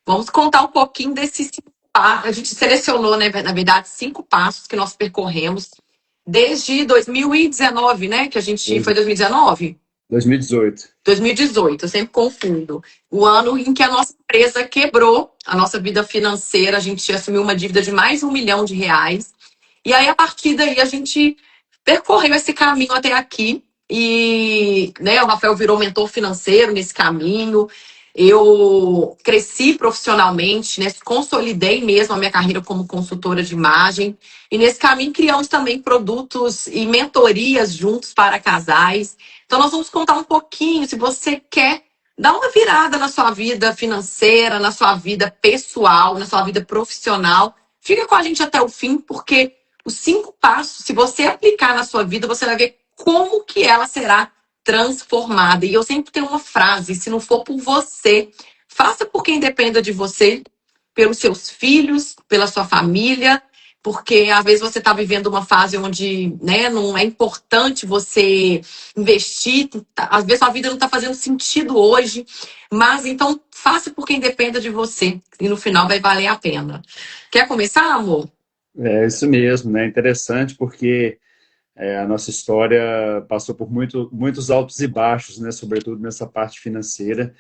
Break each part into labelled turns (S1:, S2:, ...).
S1: Vamos contar um pouquinho desses 5 passos. A gente selecionou, né, na verdade, 5 passos que nós percorremos desde 2019, né? Que a gente.
S2: Dois-
S1: Foi 2019?
S2: 2018.
S1: 2018, eu sempre confundo. O ano em que a nossa empresa quebrou, a nossa vida financeira, a gente assumiu uma dívida de mais de R$ 1 milhão. E aí, a partir daí, a gente percorreu esse caminho até aqui. E né, o Rafael virou mentor financeiro nesse caminho. Eu cresci profissionalmente, né, consolidei mesmo a minha carreira como consultora de imagem. E nesse caminho criamos também produtos e mentorias juntos para casais. Então, nós vamos contar um pouquinho, se você quer dar uma virada na sua vida financeira, na sua vida pessoal, na sua vida profissional. Fica com a gente até o fim, porque os 5 passos, se você aplicar na sua vida, você vai ver como que ela será transformada. E eu sempre tenho uma frase: se não for por você, faça por quem dependa de você, pelos seus filhos, pela sua família, porque às vezes você está vivendo uma fase onde, né, não é importante você investir, às vezes sua vida não está fazendo sentido hoje, mas então faça por quem dependa de você e no final vai valer a pena. Quer começar, amor?
S2: É isso mesmo, né? Interessante porque a nossa história passou por muitos altos e baixos, né? Sobretudo nessa parte financeira.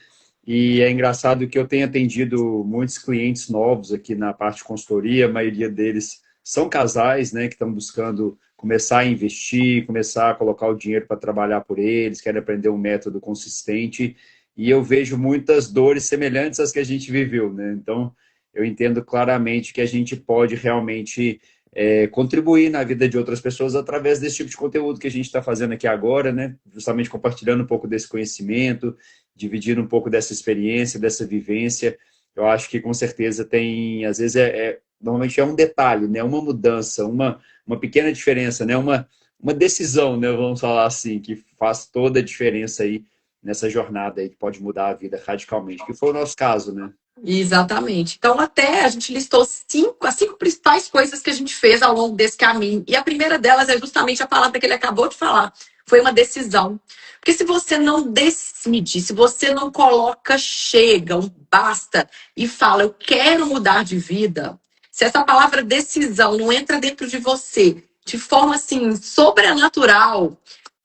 S2: E é engraçado que eu tenho atendido muitos clientes novos aqui na parte de consultoria, a maioria deles são casais, né? Que estão buscando começar a investir, começar a colocar o dinheiro para trabalhar por eles, querem aprender um método consistente. E eu vejo muitas dores semelhantes às que a gente viveu, né? Então, eu entendo claramente que a gente pode realmente contribuir na vida de outras pessoas através desse tipo de conteúdo que a gente está fazendo aqui agora, né? Justamente compartilhando um pouco desse conhecimento, dividindo um pouco dessa experiência, dessa vivência. Eu acho que com certeza tem, às vezes normalmente é um detalhe, né? Uma mudança, uma pequena diferença, né? Uma decisão, né? Vamos falar assim, que faz toda a diferença aí nessa jornada aí que pode mudar a vida radicalmente, que foi o nosso caso, né?
S1: Exatamente. Então, até a gente listou as 5 principais coisas que a gente fez ao longo desse caminho. E a primeira delas é justamente a palavra que ele acabou de falar. Foi uma decisão. Porque se você não decide, se você não coloca chega, um basta, e fala, eu quero mudar de vida, se essa palavra decisão não entra dentro de você de forma assim, sobrenatural,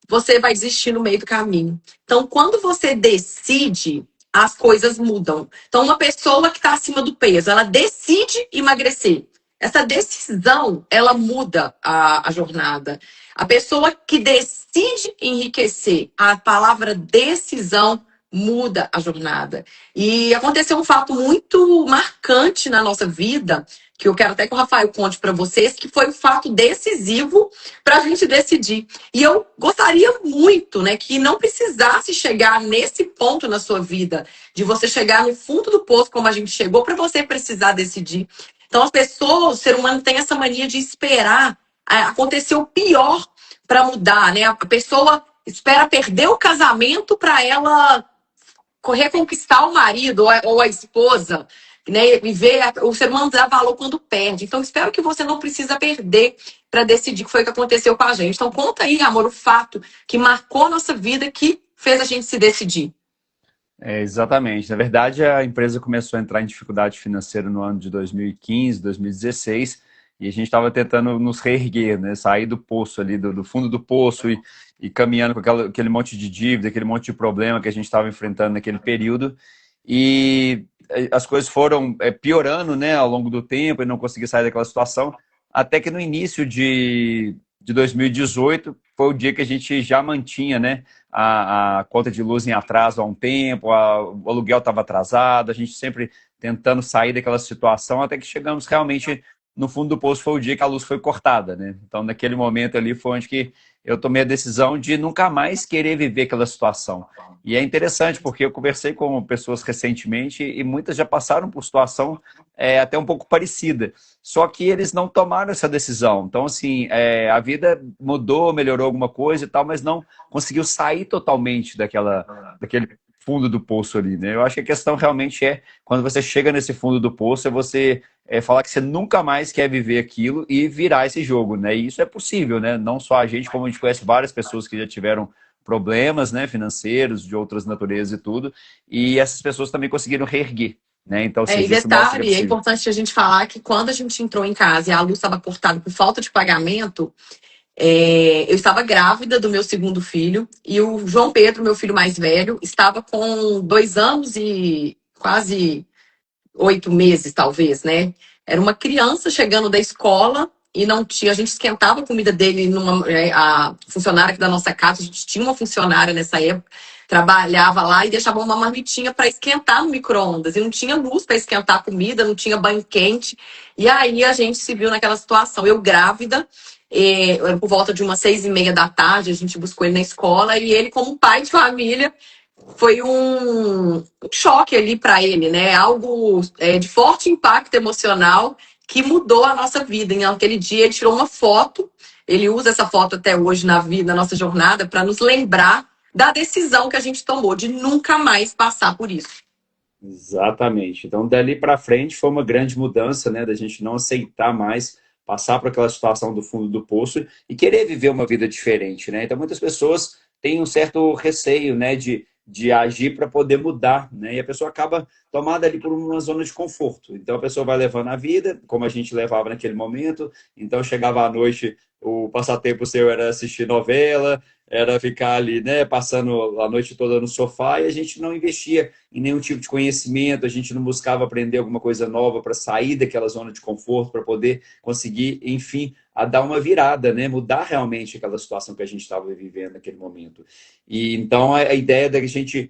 S1: você vai desistir no meio do caminho. Então, quando você decide, as coisas mudam. Então, uma pessoa que está acima do peso, ela decide emagrecer. Essa decisão, ela muda a jornada. A pessoa que decide enriquecer, a palavra decisão muda a jornada. E aconteceu um fato muito marcante na nossa vida, que eu quero até que o Rafael conte para vocês, que foi um fato decisivo para a gente decidir. E eu gostaria muito, né, que não precisasse chegar nesse ponto na sua vida, de você chegar no fundo do poço como a gente chegou, para você precisar decidir. Então, as pessoas, o ser humano tem essa mania de esperar acontecer o pior para mudar, né? A pessoa espera perder o casamento para ela reconquistar o marido ou a esposa, né? Viver, o ser humano dá valor quando perde. Então, espero que você não precisa perder para decidir que foi o que aconteceu com a gente. Então, conta aí, amor, o fato que marcou a nossa vida, que fez a gente se decidir.
S2: Exatamente. Na verdade, a empresa começou a entrar em dificuldade financeira no ano de 2015, 2016, e a gente estava tentando nos reerguer, né? Sair do poço ali, do fundo do poço e caminhando com aquele monte de dívida, aquele monte de problema que a gente estava enfrentando naquele período. E as coisas foram piorando, né, ao longo do tempo e não consegui sair daquela situação, até que no início de 2018 foi o dia que a gente já mantinha, né, a conta de luz em atraso há um tempo, o aluguel estava atrasado, a gente sempre tentando sair daquela situação, até que chegamos realmente no fundo do poço. Foi o dia que a luz foi cortada, né? Então, naquele momento ali foi onde que eu tomei a decisão de nunca mais querer viver aquela situação. E é interessante, porque eu conversei com pessoas recentemente e muitas já passaram por situação até um pouco parecida. Só que eles não tomaram essa decisão. Então, assim, a vida mudou, melhorou alguma coisa e tal, mas não conseguiu sair totalmente daquele fundo do poço ali, né? Eu acho que a questão realmente quando você chega nesse fundo do poço, é você falar que você nunca mais quer viver aquilo e virar esse jogo, né? E isso é possível, né? Não só a gente, como a gente conhece várias pessoas que já tiveram problemas, né, financeiros, de outras naturezas e tudo, e essas pessoas também conseguiram reerguer. né? Então, ou
S1: E
S2: seja, isso mostra que é
S1: detalhe, é
S2: possível.
S1: importante a gente falar que quando a gente entrou em casa e a luz estava cortada por falta de pagamento, eu estava grávida do meu segundo filho e o João Pedro, meu filho mais velho, estava com 2 anos e quase 8 meses, talvez, né? Era uma criança chegando da escola e não tinha. A gente esquentava a comida dele a funcionária da nossa casa, a gente tinha uma funcionária nessa época, trabalhava lá e deixava uma marmitinha para esquentar no micro-ondas. E não tinha luz para esquentar a comida, não tinha banho quente. E aí a gente se viu naquela situação. Eu grávida. Por volta de umas 6h30 da tarde, a gente buscou ele na escola e ele, como pai de família, foi um choque ali para ele, né? Algo de forte impacto emocional que mudou a nossa vida. E naquele dia ele tirou uma foto, ele usa essa foto até hoje na vida, na nossa jornada, para nos lembrar da decisão que a gente tomou de nunca mais passar por isso.
S2: Exatamente. Então, dali para frente foi uma grande mudança, né, da gente não aceitar mais passar por aquela situação do fundo do poço e querer viver uma vida diferente, né? Então, muitas pessoas têm um certo receio, né, de agir para poder mudar, né? E a pessoa acaba tomada ali por uma zona de conforto. Então, a pessoa vai levando a vida, como a gente levava naquele momento. Então, chegava à noite, o passatempo seu era assistir novela, era ficar ali, né, passando a noite toda no sofá e a gente não investia em nenhum tipo de conhecimento, a gente não buscava aprender alguma coisa nova para sair daquela zona de conforto, para poder conseguir, enfim, a dar uma virada, né? Mudar realmente aquela situação que a gente estava vivendo naquele momento. E então a ideia da gente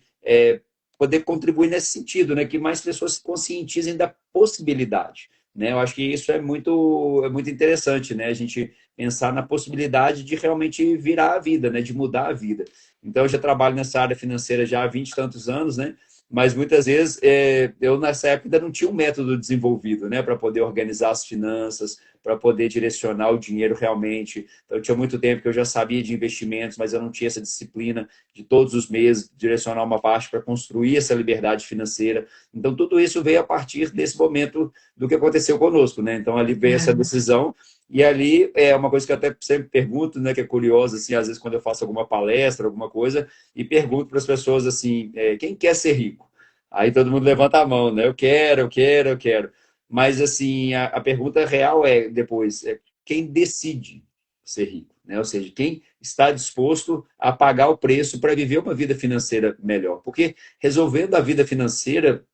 S2: poder contribuir nesse sentido, né? Que mais pessoas se conscientizem da possibilidade. Né? Eu acho que isso é muito interessante, né? A gente pensar na possibilidade de realmente virar a vida, né? De mudar a vida. Então, eu já trabalho nessa área financeira já há 20 e tantos anos, né? Mas muitas vezes eu nessa época ainda não tinha um método desenvolvido, né, para poder organizar as finanças, para poder direcionar o dinheiro realmente. Então, tinha muito tempo que eu já sabia de investimentos, mas eu não tinha essa disciplina de todos os meses direcionar uma parte para construir essa liberdade financeira. Então, tudo isso veio a partir desse momento do que aconteceu conosco, né? Então, ali veio essa decisão e ali é uma coisa que eu até sempre pergunto, né, que é curiosa, assim, às vezes quando eu faço alguma palestra, alguma coisa, e pergunto para as pessoas assim, quem quer ser rico? Aí todo mundo levanta a mão, né? Eu quero, eu quero, eu quero. Mas assim, a pergunta real é depois, quem decide ser rico, né? Ou seja, quem está disposto a pagar o preço para viver uma vida financeira melhor? Porque resolvendo a vida financeira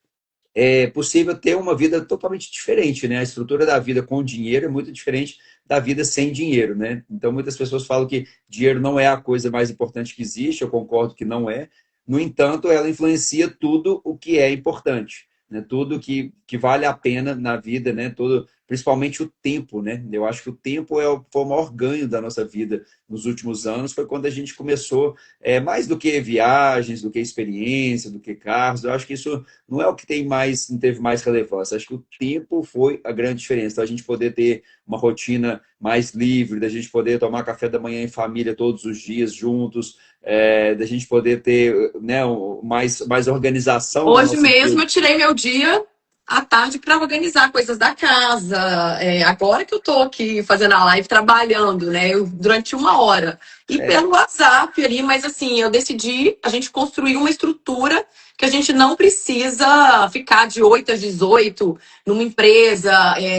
S2: é possível ter uma vida totalmente diferente, né? A estrutura da vida com dinheiro é muito diferente da vida sem dinheiro, né? Então, muitas pessoas falam que dinheiro não é a coisa mais importante que existe, eu concordo que não é. No entanto, ela influencia tudo o que é importante, né? Tudo que vale a pena na vida, né? Tudo, principalmente o tempo, né? Eu acho que o tempo foi o maior ganho da nossa vida nos últimos anos, foi quando a gente começou, mais do que viagens, do que experiência, do que carros, eu acho que isso não é o que não teve mais relevância. Acho que o tempo foi a grande diferença. Então, a gente poder ter uma rotina mais livre, da gente poder tomar café da manhã em família todos os dias juntos, da gente poder ter, né, mais organização no
S1: Hoje
S2: nosso
S1: mesmo
S2: dia.
S1: eu tirei meu dia à tarde para organizar coisas da casa. Agora que eu tô aqui fazendo a live trabalhando, né? Durante 1 hora. E
S2: É,
S1: pelo WhatsApp ali, mas assim, eu decidi a gente construir uma estrutura que a gente não precisa ficar de 8 às 18 numa empresa,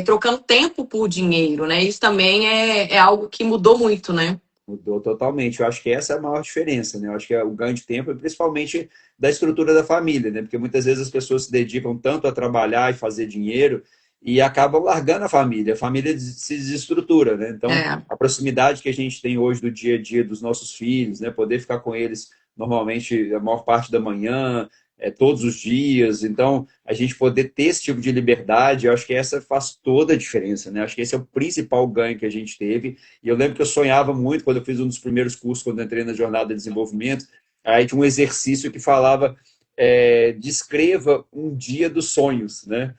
S1: trocando tempo por dinheiro, né? Isso também é algo que mudou muito, né?
S2: mudou totalmente. Eu acho que essa é a maior diferença, né? Eu acho que o ganho de tempo é principalmente da estrutura da família, né? Porque muitas vezes as pessoas se dedicam tanto a trabalhar e fazer dinheiro e acabam largando a família se desestrutura, né? Então,
S1: É.
S2: a proximidade que a gente tem hoje do dia a dia dos nossos filhos, né? Poder ficar com eles normalmente a maior parte da manhã, todos os dias. Então, a gente poder ter esse tipo de liberdade, eu acho que essa faz toda a diferença, né? Acho que esse é o principal ganho que a gente teve. E eu lembro que eu sonhava muito quando eu fiz um dos primeiros cursos, quando eu entrei na jornada de desenvolvimento, aí tinha um exercício que falava, descreva um dia dos sonhos, né?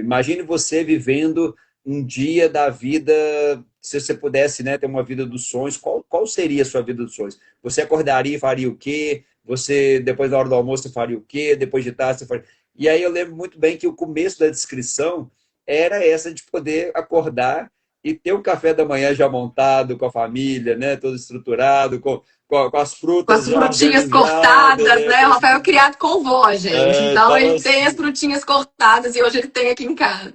S2: Imagine você vivendo um dia da vida, se você pudesse, né, ter uma vida dos sonhos, qual seria a sua vida dos sonhos? Você acordaria e faria o quê? Você, depois da hora do almoço, você faria o quê? Depois de tarde, você faria... E aí eu lembro muito bem que o começo da descrição era essa de poder acordar e ter um café da manhã já montado com a família, né? Todo estruturado, com as
S1: Com as
S2: frutas já
S1: frutinhas
S2: organizadas,
S1: cortadas,
S2: né?
S1: né? O Rafael é criado com vó, gente. Então
S2: Então,
S1: ele tem as
S2: assim,
S1: frutinhas cortadas e hoje ele tem aqui em casa.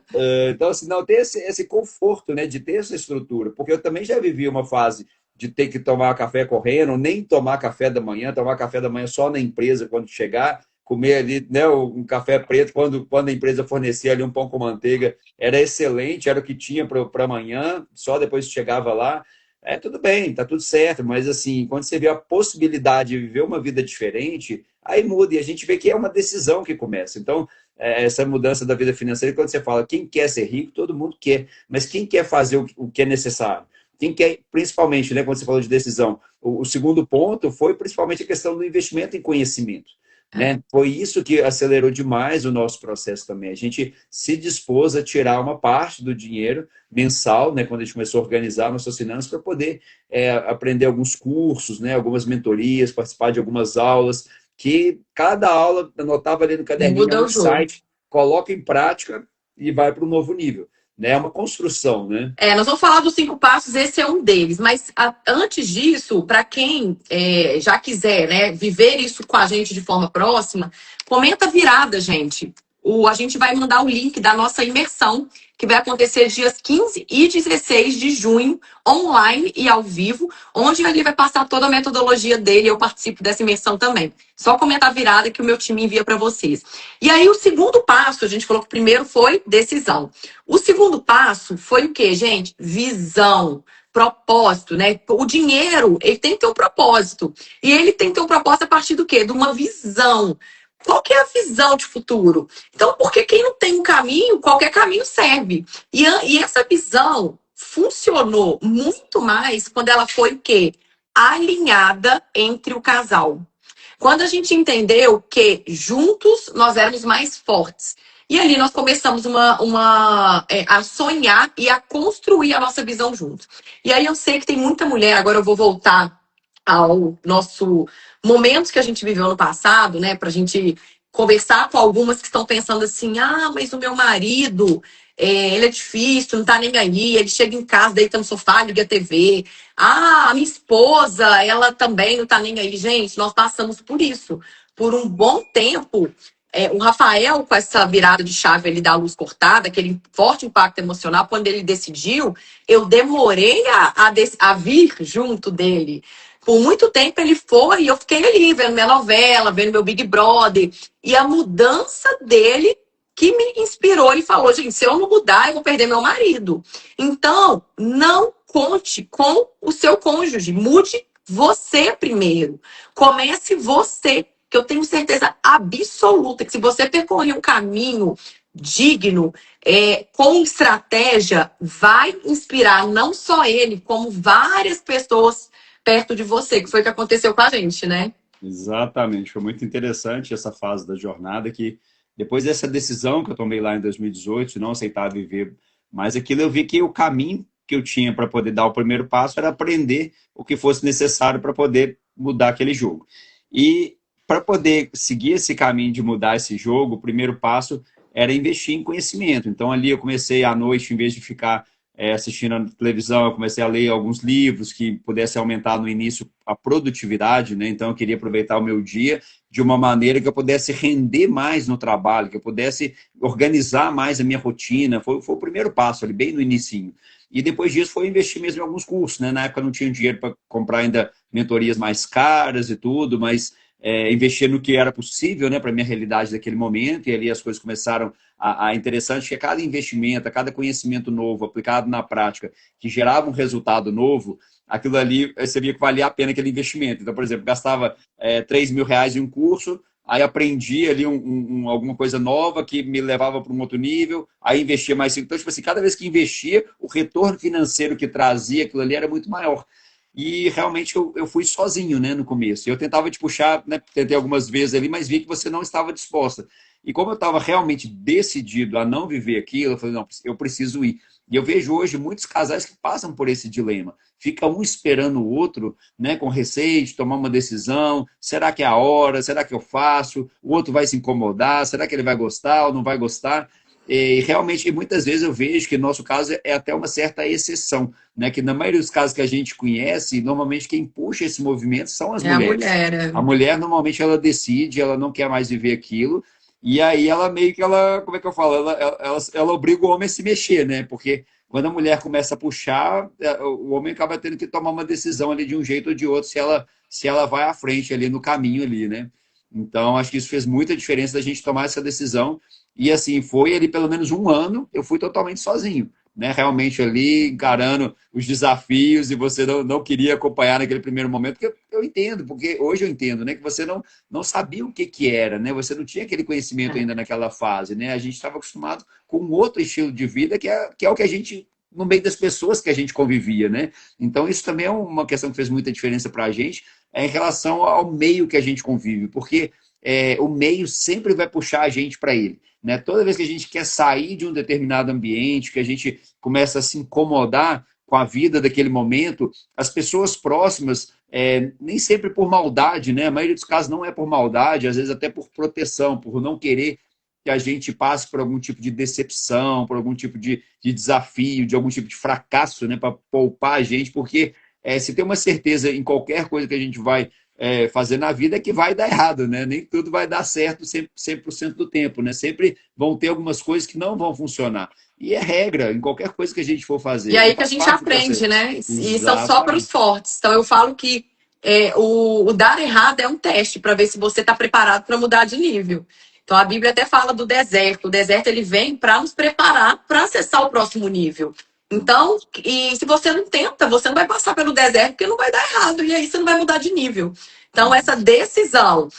S2: então, assim, não ter esse conforto, né, de ter essa estrutura, porque eu também já vivi uma fase de ter que tomar café correndo, nem tomar café da manhã, tomar café da manhã só na empresa quando chegar, comer ali, né, um café preto quando a empresa fornecia ali um pão com manteiga, era excelente, era o que tinha para amanhã, só depois chegava lá. Tudo bem, tá tudo certo, mas assim, quando você vê a possibilidade de viver uma vida diferente, aí muda, e a gente vê que é uma decisão que começa. Então, essa mudança da vida financeira, quando você fala quem quer ser rico, todo mundo quer, mas quem quer fazer o que é necessário? Quem quer, principalmente, né, quando você falou de decisão, o segundo ponto foi principalmente a questão do investimento em conhecimento. Né? Foi isso que acelerou demais o nosso processo também. A gente se dispôs a tirar uma parte do dinheiro mensal, né, quando a gente começou a organizar nossas finanças, para poder aprender alguns cursos, né, algumas mentorias, participar de algumas aulas, que cada aula anotava ali no caderninho, é
S1: Muda
S2: um
S1: o jogo.
S2: insight, coloca em prática e vai para um novo nível. Né? É uma construção, né?
S1: Nós vamos falar dos 5 passos, esse é um deles. Mas antes disso, para quem já quiser, né, viver isso com a gente de forma próxima, comenta a virada, gente. A gente vai mandar o link da nossa imersão, que vai acontecer dias 15 e 16 de junho, online e ao vivo, onde ele vai passar toda a metodologia dele. Eu participo dessa imersão também. Só comentar a virada que o meu time envia para vocês. E aí, o segundo passo, a gente falou que o primeiro foi decisão. O segundo passo foi o quê, gente? Visão, propósito, né? O dinheiro, ele tem que ter um propósito. E ele tem que ter um propósito a partir do quê? De uma visão. Qual que é a visão de futuro? Então, porque quem não tem um caminho, qualquer caminho serve. E essa visão funcionou muito mais quando ela foi o quê? Alinhada entre o casal. Quando a gente entendeu que juntos nós éramos mais fortes. E ali nós começamos a sonhar e a construir a nossa visão juntos. E aí eu sei que tem muita mulher, agora eu vou voltar ao nosso momentos que a gente viveu no passado, né? Pra gente conversar com algumas que estão pensando assim, mas o meu marido, ele é difícil, não tá nem aí, ele chega em casa, deita no sofá, liga a TV. A minha esposa, ela também não tá nem aí. Gente, nós passamos por isso. Por um bom tempo, o Rafael, com essa virada de chave ali da luz cortada, aquele forte impacto emocional, quando ele decidiu, eu demorei a vir junto dele. Por muito tempo ele foi e eu fiquei ali, vendo minha novela, vendo meu Big Brother. E a mudança dele que me inspirou. Ele falou, gente, se eu não mudar, eu vou perder meu marido. Então, não conte com o seu cônjuge. Mude você primeiro. Comece você, que eu tenho certeza absoluta que se você percorrer um caminho digno, com estratégia, vai inspirar não só ele, como várias pessoas perto de você, que foi o que aconteceu com a gente, né?
S2: Exatamente, foi muito interessante essa fase da jornada que depois dessa decisão que eu tomei lá em 2018, de não aceitar viver mais aquilo, eu vi que o caminho que eu tinha para poder dar o primeiro passo era aprender o que fosse necessário para poder mudar aquele jogo. E para poder seguir esse caminho de mudar esse jogo, o primeiro passo era investir em conhecimento. Então ali eu comecei à noite, em vez de ficar assistindo a televisão, eu comecei a ler alguns livros que pudessem aumentar no início a produtividade, né? Então eu queria aproveitar o meu dia de uma maneira que eu pudesse render mais no trabalho, que eu pudesse organizar mais a minha rotina. Foi o primeiro passo ali, bem no inicinho. E depois disso foi investir mesmo em alguns cursos, né? Na época não tinha dinheiro para comprar ainda mentorias mais caras e tudo, mas investir no que era possível, né, para a minha realidade daquele momento, e ali as coisas começaram interessante que a cada investimento, a cada conhecimento novo aplicado na prática, que gerava um resultado novo, aquilo ali você via que valia a pena aquele investimento. Então, por exemplo, gastava R$ 3.000 em um curso, aí aprendi ali alguma coisa nova que me levava para um outro nível, aí investia mais. Então, tipo assim, cada vez que investia, o retorno financeiro que trazia aquilo ali era muito maior. E realmente eu fui sozinho, né, no começo. Eu tentava te puxar, né, tentei algumas vezes ali, mas vi que você não estava disposta. E como eu estava realmente decidido a não viver aquilo, eu falei, não, eu preciso ir. E eu vejo hoje muitos casais que passam por esse dilema. Fica um esperando o outro, né, com receio de tomar uma decisão. Será que é a hora? Será que eu faço? O outro vai se incomodar? Será que ele vai gostar ou não vai gostar? E realmente, muitas vezes eu vejo que no nosso caso é até uma certa exceção, né? Que na maioria dos casos que a gente conhece, normalmente quem puxa esse movimento são as
S1: É a
S2: mulheres.
S1: mulher.
S2: A mulher, normalmente, ela decide, ela não quer mais viver aquilo, e aí ela meio que ela, como é que eu falo? Ela obriga o homem a se mexer, né? Porque quando a mulher começa a puxar, o homem acaba tendo que tomar uma decisão ali de um jeito ou de outro, se ela vai à frente ali no caminho ali, né? Então, acho que isso fez muita diferença da gente tomar essa decisão. E assim, foi ali pelo menos um ano, eu fui totalmente sozinho, né? Realmente ali encarando os desafios e você não queria acompanhar naquele primeiro momento, porque eu entendo, porque hoje eu entendo, né? Que você não sabia o que era, né? Você não tinha aquele conhecimento ainda naquela fase, né? A gente estava acostumado com um outro estilo de vida que é o que a gente no meio das pessoas que a gente convivia, né? Então isso também é uma questão que fez muita diferença para a gente em relação ao meio que a gente convive, porque o meio sempre vai puxar a gente para ele. Né? Toda vez que a gente quer sair de um determinado ambiente, que a gente começa a se incomodar com a vida daquele momento, as pessoas próximas, nem sempre por maldade, né? A maioria dos casos não é por maldade, às vezes até por proteção, por não querer que a gente passe por algum tipo de decepção, por algum tipo de desafio, de algum tipo de fracasso, né? Para poupar a gente, porque se tem uma certeza em qualquer coisa que a gente vai fazer na vida é que vai dar errado, né? Nem tudo vai dar certo 100% do tempo, né? Sempre vão ter algumas coisas que não vão funcionar. E é regra em qualquer coisa que a gente for
S1: E
S2: fazer. E
S1: aí que a
S2: faz
S1: gente
S2: parte do
S1: aprende,
S2: processo.
S1: né? E são só para os
S2: Exatamente.
S1: fortes. Então eu falo que o dar errado é um teste para ver se você está preparado para mudar de nível. Então a Bíblia até fala do deserto. O deserto ele vem para nos preparar para acessar o próximo nível. Então, e se você não tenta, você não vai passar pelo deserto porque não vai dar errado. E aí você não vai mudar de nível. Então, essa decisão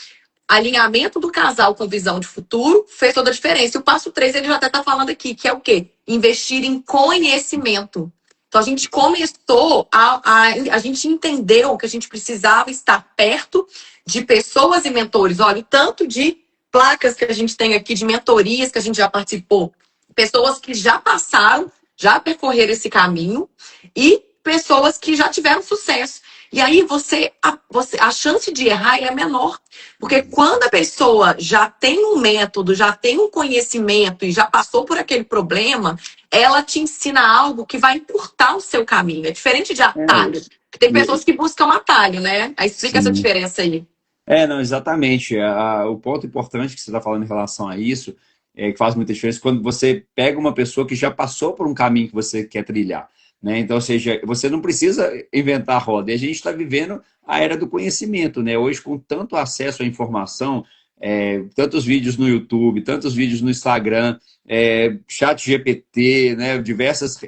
S1: alinhamento do casal com visão de futuro fez toda a diferença. E o passo 3 ele já até está falando aqui, que é o quê? Investir em conhecimento. Então, a gente começou a gente entendeu que a gente precisava estar perto de pessoas e mentores. Olha, o tanto de placas que a gente tem aqui, de mentorias que a gente já participou. Pessoas que já passaram, já percorreram esse caminho e pessoas que já tiveram sucesso. E aí a chance de errar é menor. Porque quando a pessoa já tem um método, já tem um conhecimento e já passou por aquele problema, ela te ensina algo que vai encurtar o seu caminho. É diferente de atalho. Tem pessoas que buscam atalho, né? Aí explica essa
S2: Sim.
S1: diferença aí.
S2: Não, exatamente. O ponto importante que você está falando em relação a isso, que faz muita diferença, quando você pega uma pessoa que já passou por um caminho que você quer trilhar. Né? Então, ou seja, você não precisa inventar a roda. E a gente está vivendo a era do conhecimento, né? Hoje, com tanto acesso à informação, tantos vídeos no YouTube, tantos vídeos no Instagram, chat GPT, né? Diversas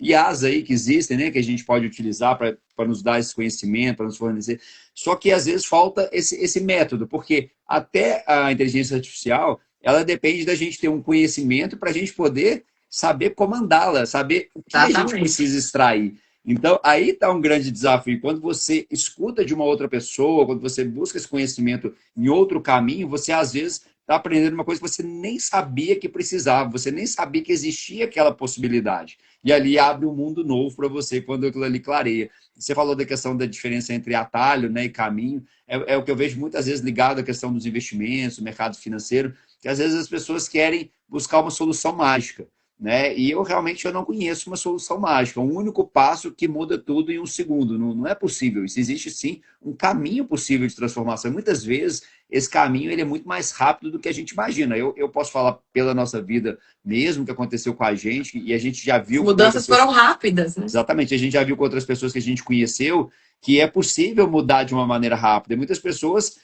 S2: IAs aí que existem, né? Que a gente pode utilizar para nos dar esse conhecimento, para nos fornecer. Só que às vezes falta esse método, porque até a inteligência artificial, ela depende da gente ter um conhecimento para a gente poder saber comandá-la, saber o que a gente
S1: Exatamente.
S2: precisa extrair. Então, aí está um grande desafio. Quando você escuta de uma outra pessoa, quando você busca esse conhecimento em outro caminho, você às vezes está aprendendo uma coisa que você nem sabia que precisava, você nem sabia que existia aquela possibilidade. E ali abre um mundo novo para você quando aquilo ali clareia. Você falou da questão da diferença entre atalho, né, e caminho. É o que eu vejo muitas vezes ligado à questão dos investimentos, do mercado financeiro, que às vezes as pessoas querem buscar uma solução mágica. Né? E eu não conheço uma solução mágica, um único passo que muda tudo em um segundo. Não é possível. Isso existe sim um caminho possível de transformação. E muitas vezes esse caminho ele é muito mais rápido do que a gente imagina. Eu posso falar pela nossa vida mesmo, que aconteceu com a gente, e a gente já
S1: As
S2: viu com outras
S1: mudanças foram
S2: pessoas.
S1: rápidas, né?
S2: Exatamente, a gente já viu com outras pessoas que a gente conheceu que é possível mudar de uma maneira rápida. E muitas pessoas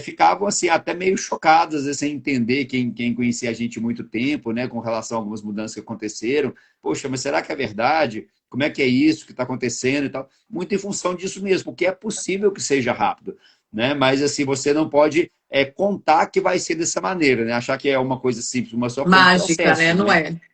S2: ficavam assim até meio chocadas, sem entender quem conhecia a gente há muito tempo, né, com relação a algumas mudanças que aconteceram. Poxa, mas será que é verdade? Como é que é isso que está acontecendo e tal? Muito em função disso mesmo, porque é possível que seja rápido, né? Mas assim você não pode contar que vai ser dessa maneira, né? Achar que é uma coisa simples, mas só que é um
S1: Mágica, né?
S2: processo,
S1: Não
S2: né?
S1: é?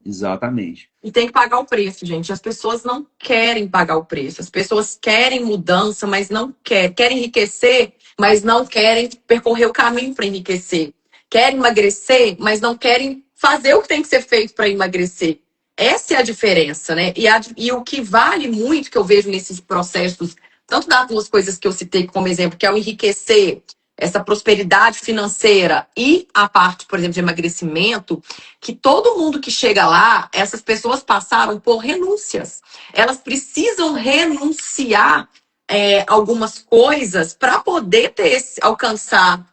S2: Exatamente.
S1: E tem que pagar o preço, gente. As pessoas não querem pagar o preço. As pessoas querem mudança, mas não querem. Querem enriquecer, mas não querem percorrer o caminho para enriquecer. Querem emagrecer, mas não querem fazer o que tem que ser feito para emagrecer. Essa é a diferença, né? E o que vale muito que eu vejo nesses processos, tanto das duas coisas que eu citei como exemplo, que é o enriquecer essa prosperidade financeira e a parte, por exemplo, de emagrecimento, que todo mundo que chega lá, essas pessoas passaram por renúncias. Elas precisam renunciar algumas coisas para poder alcançar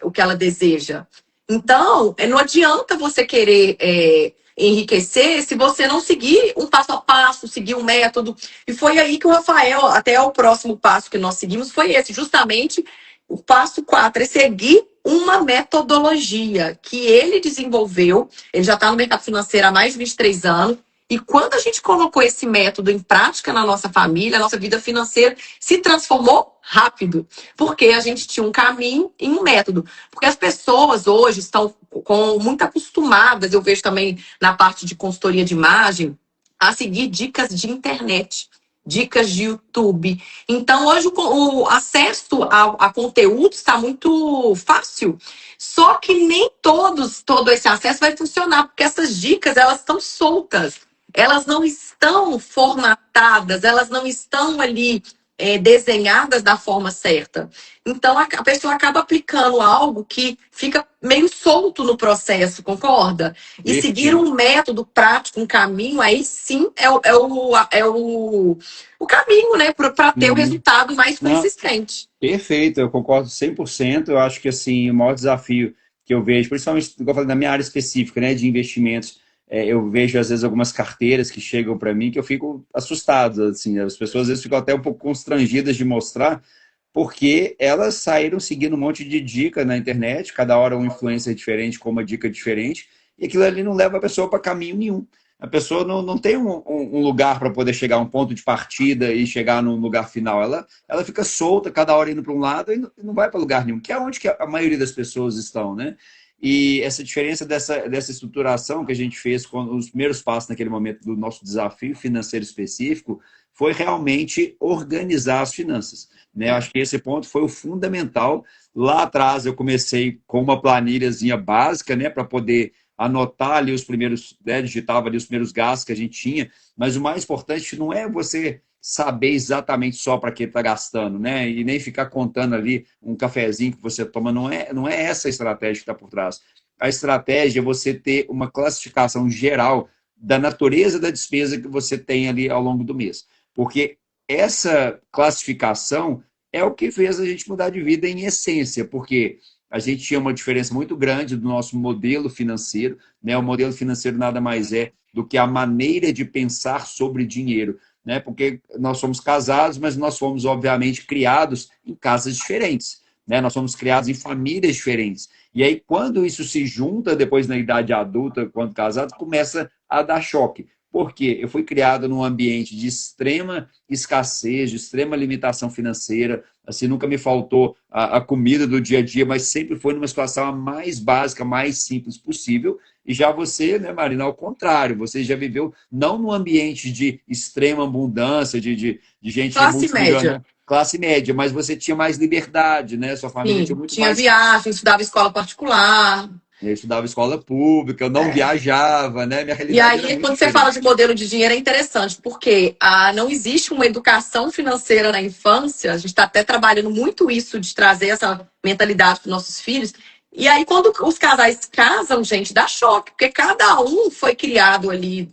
S1: o que ela deseja. Então, não adianta você querer enriquecer se você não seguir um passo a passo, seguir um método. E foi aí que o Rafael, até o próximo passo que nós seguimos, foi esse, justamente o passo 4 é seguir uma metodologia que ele desenvolveu. Ele já está no mercado financeiro há mais de 23 anos. E quando a gente colocou esse método em prática na nossa família, a nossa vida financeira se transformou rápido. Porque a gente tinha um caminho e um método. Porque as pessoas hoje estão muito acostumadas, eu vejo também na parte de consultoria de imagem, a seguir dicas de internet, dicas de YouTube. Então, hoje o acesso a conteúdo está muito fácil. Só que nem todo esse acesso vai funcionar, porque essas dicas, elas estão soltas. Elas não estão formatadas, elas não estão ali desenhadas da forma certa. Então, a pessoa acaba aplicando algo que fica meio solto no processo, concorda? E seguir um método prático, um caminho, aí sim o caminho, né, para ter o resultado mais consistente.
S2: Perfeito, eu concordo 100%. Eu acho que assim, o maior desafio que eu vejo, principalmente como eu falei, na minha área específica, né, de investimentos, eu vejo às vezes algumas carteiras que chegam para mim que eu fico assustado, assim, as pessoas às vezes ficam até um pouco constrangidas de mostrar, porque elas saíram seguindo um monte de dica na internet, cada hora um influencer diferente com uma dica diferente, e aquilo ali não leva a pessoa para caminho nenhum. A pessoa não tem um lugar para poder chegar, um ponto de partida e chegar num lugar final. Ela fica solta, cada hora indo para um lado e não vai para lugar nenhum, que é onde que a maioria das pessoas estão, né? E essa diferença dessa estruturação que a gente fez com os primeiros passos naquele momento do nosso desafio financeiro específico foi realmente organizar as finanças, né? Eu acho que esse ponto foi o fundamental. Lá atrás eu comecei com uma planilhazinha básica, né, para poder anotar ali os primeiros, né, digitava ali os primeiros gastos que a gente tinha, mas o mais importante não é você saber exatamente só para que está gastando, né? E nem ficar contando ali um cafezinho que você toma, não é essa a estratégia que está por trás. A estratégia é você ter uma classificação geral da natureza da despesa que você tem ali ao longo do mês. Porque essa classificação é o que fez a gente mudar de vida em essência, porque a gente tinha uma diferença muito grande do nosso modelo financeiro, né? O modelo financeiro nada mais é do que a maneira de pensar sobre dinheiro, né? Porque nós somos casados, mas nós fomos, obviamente, criados em casas diferentes, né? Nós somos criados em famílias diferentes. E aí, quando isso se junta depois na idade adulta, quando casados, começa a dar choque. Por quê? Eu fui criado num ambiente de extrema escassez, de extrema limitação financeira, assim, nunca me faltou a comida do dia a dia, mas sempre foi numa situação a mais básica, mais simples possível. E já você, né, Marina, ao contrário, você já viveu não num ambiente de extrema abundância, de gente
S1: Classe
S2: multimilionária,
S1: média.
S2: classe média, mas você tinha mais liberdade, né? Sua família tinha
S1: Sim,
S2: muito
S1: tinha
S2: mais.
S1: viagem, estudava escola particular.
S2: Eu estudava escola pública, eu não viajava, né? Minha
S1: E
S2: realidade era
S1: aí,
S2: muito
S1: quando você fala
S2: diferente.
S1: de modelo de dinheiro, é interessante, porque não existe uma educação financeira na infância. A gente está até trabalhando muito isso de trazer essa mentalidade para os nossos filhos. E aí, quando os casais casam, gente, dá choque, porque cada um foi criado ali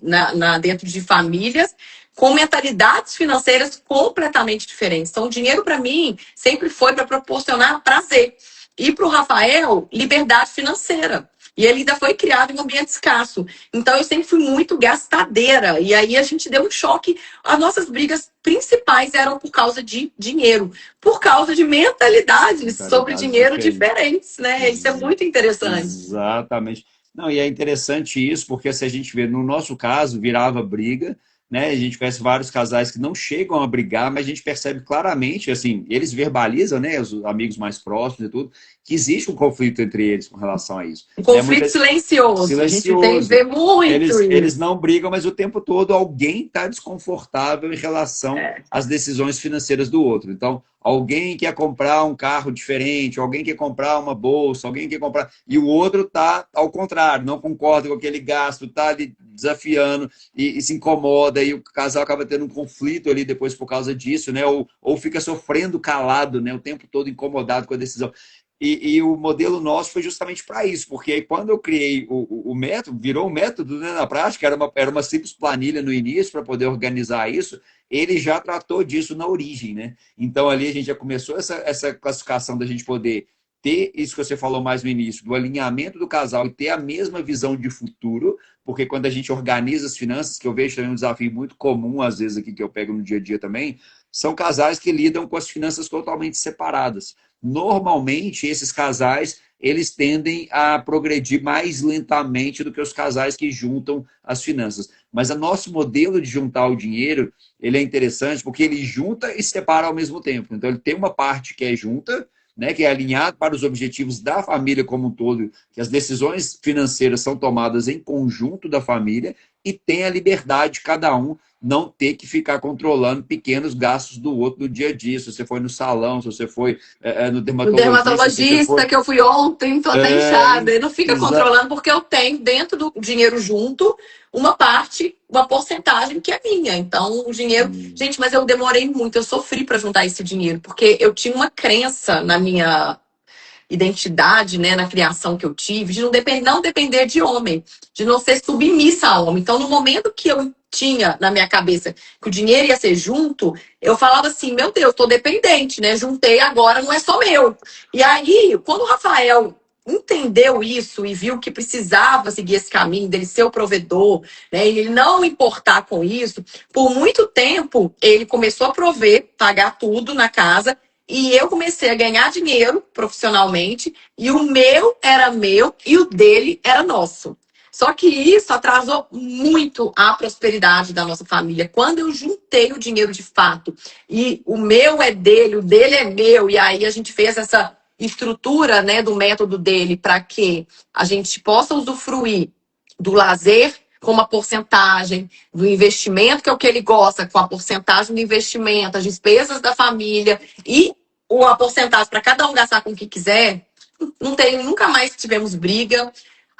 S1: dentro de famílias com mentalidades financeiras completamente diferentes. Então, o dinheiro, para mim, sempre foi para proporcionar prazer. E para o Rafael, liberdade financeira. E ele ainda foi criado em um ambiente escasso. Então eu sempre fui muito gastadeira. E aí a gente deu um choque. As nossas brigas principais eram por causa de dinheiro, por causa de mentalidades sobre
S2: Mentalidades
S1: dinheiro
S2: diferentes.
S1: diferentes, né? Isso é muito interessante.
S2: Exatamente. Não, e é interessante isso, porque se a gente vê, no nosso caso, virava briga, né? A gente conhece vários casais que não chegam a brigar, mas a gente percebe claramente, assim, eles verbalizam, né, os amigos mais próximos e tudo, que existe um conflito entre eles com relação a isso.
S1: Um
S2: Né?
S1: conflito silencioso. A gente tem
S2: Silencioso.
S1: vê muito
S2: Eles
S1: isso.
S2: não brigam, mas o tempo todo alguém está desconfortável em relação às decisões financeiras do outro. Então, alguém quer comprar um carro diferente, alguém quer comprar uma bolsa, alguém quer comprar. E o outro está ao contrário, não concorda com aquele gasto, está ali desafiando e se incomoda e o casal acaba tendo um conflito ali depois por causa disso, né? Ou fica sofrendo calado, né? O tempo todo incomodado com a decisão. E o modelo nosso foi justamente para isso, porque aí quando eu criei o método, virou um método, né, na prática, era uma simples planilha no início para poder organizar isso, ele já tratou disso na origem, né? Então ali a gente já começou essa classificação da gente poder ter isso que você falou mais no início, do alinhamento do casal e ter a mesma visão de futuro, porque quando a gente organiza as finanças, que eu vejo também um desafio muito comum, às vezes aqui que eu pego no dia a dia também, são casais que lidam com as finanças totalmente separadas. Normalmente, esses casais, eles tendem a progredir mais lentamente do que os casais que juntam as finanças. Mas o nosso modelo de juntar o dinheiro, ele é interessante porque ele junta e separa ao mesmo tempo. Então, ele tem uma parte que é junta, né, que é alinhado para os objetivos da família como um todo, que as decisões financeiras são tomadas em conjunto da família e tem a liberdade de cada um não ter que ficar controlando pequenos gastos do outro no dia a dia. Se você foi no salão, se você foi no
S1: O
S2: dermatologista, se você
S1: dermatologista
S2: foi...
S1: que eu fui ontem, tô até
S2: É,
S1: inchada. Ele não fica controlando porque eu tenho dentro do dinheiro junto uma parte, uma porcentagem que é minha. Então, o dinheiro. Gente, mas eu demorei muito, eu sofri para juntar esse dinheiro, porque eu tinha uma crença na minha identidade, né, na criação que eu tive, de não depender de homem, de não ser submissa a homem. Então, no momento que eu tinha na minha cabeça que o dinheiro ia ser junto, eu falava assim, meu Deus, tô dependente, né? Juntei agora, não é só meu. E aí, quando o Rafael entendeu isso e viu que precisava seguir esse caminho dele ser o provedor, né, e ele não importar com isso, por muito tempo ele começou a prover, pagar tudo na casa, e eu comecei a ganhar dinheiro profissionalmente, e o meu era meu e o dele era nosso. Só que isso atrasou muito a prosperidade da nossa família. Quando eu juntei o dinheiro de fato, e o meu é dele, o dele é meu, e aí a gente fez essa estrutura, né, do método dele para que a gente possa usufruir do lazer com uma porcentagem, do investimento, que é o que ele gosta, com a porcentagem do investimento, as despesas da família e a porcentagem para cada um gastar com o que quiser. Não tem, nunca mais tivemos briga.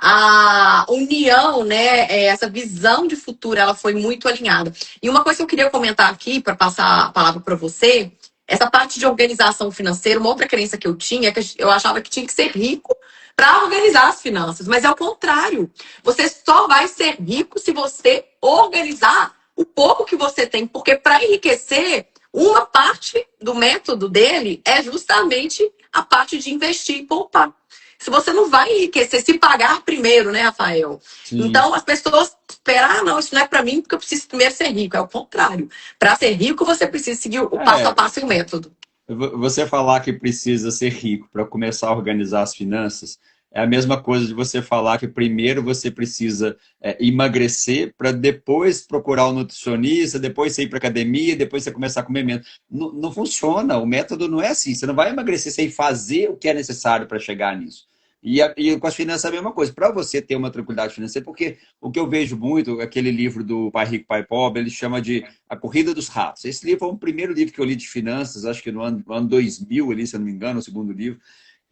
S1: A união, né, essa visão de futuro, ela foi muito alinhada. E uma coisa que eu queria comentar aqui, para passar a palavra para você, essa parte de organização financeira, uma outra crença que eu tinha, é que eu achava que tinha que ser rico para organizar as finanças. Mas é o contrário. Você só vai ser rico se você organizar o pouco que você tem. Porque para enriquecer, uma parte do método dele é justamente a parte de investir e poupar. Se você não vai enriquecer, se pagar primeiro, né, Rafael?
S2: sim.
S1: Então, as pessoas esperam, não, isso não é para mim, porque eu preciso primeiro ser rico. É o contrário. Para ser rico, você precisa seguir o passo a
S2: É,
S1: passo e o método.
S2: você falar que precisa ser rico para começar a organizar as finanças é a mesma coisa de você falar que primeiro você precisa emagrecer para depois procurar um nutricionista, depois você ir para academia, depois você começar a comer menos. Não, não funciona, o método não é assim. Você não vai emagrecer sem fazer o que é necessário para chegar nisso. E com as finanças é a mesma coisa. Para você ter uma tranquilidade financeira, porque o que eu vejo muito, aquele livro do Pai Rico, Pai Pobre, ele chama de A Corrida dos Ratos. Esse livro foi o primeiro livro que eu li de finanças, acho que no ano 2000, ali, se eu não me engano, o segundo livro.